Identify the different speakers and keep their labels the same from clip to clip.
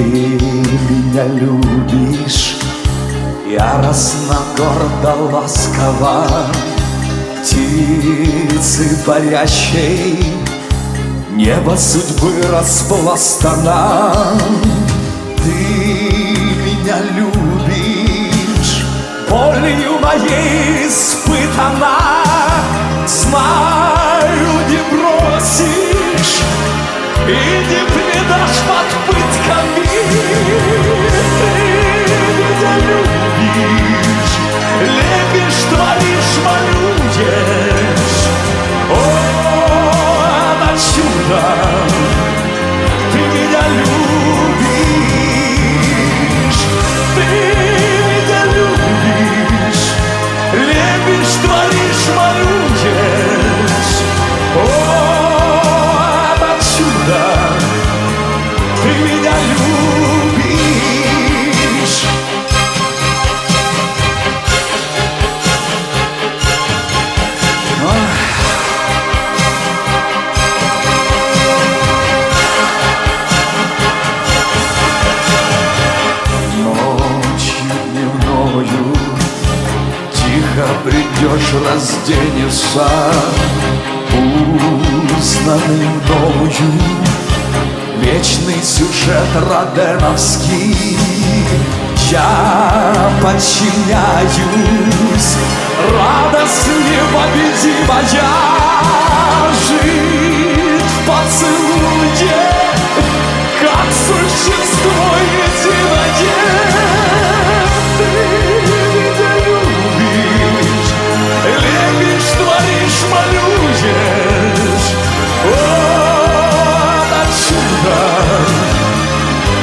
Speaker 1: меня любишь, яростно, гордо, ласково, птицы парящей, небо судьбы распластана. Ты меня любишь, болью моей испытана. Знаю, не бросишь и не предашь под пытками. Ты меня любишь, лепишь, творишь, малюешь. О, это чудо! Ты меня любишь, ты меня любишь, лепишь, творишь, малюешь. О, это чудо! Ты меня любишь. Ночью дневною тихо придешь, разденешься, узнанный мною вечный сюжет роденовский. Я подчиняюсь, радость непобедимая, жить в поцелуе, как существо единое. Ты меня любишь, лепишь, творишь, малюешь. О, это чудо!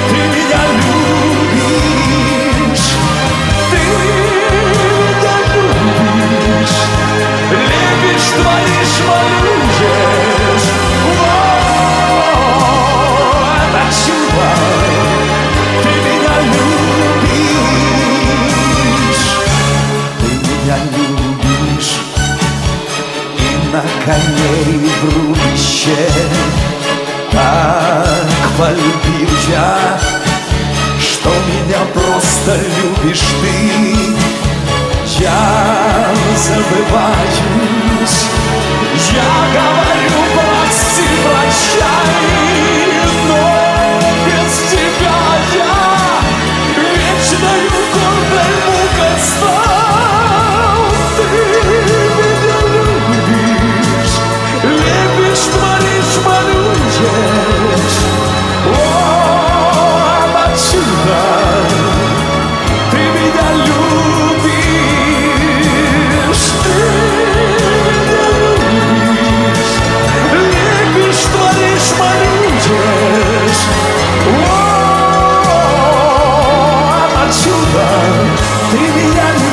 Speaker 1: Ты меня любишь, ты меня любишь, лепишь, творишь, малюешь. О, это чудо! Ты меня любишь, ты меня любишь, и на коней в рубище так полюбил я, что меня просто любишь ты. Я забываюсь, я говорю прости, прощай, но без тебя я вечною гордой мукой стал. Ты меня любишь, лепишь, творишь, малюешь. О, это чудо! Ты меня любишь, ты меня любишь, лепишь, творишь, малюешь. О, это чудо! Ты меня любишь.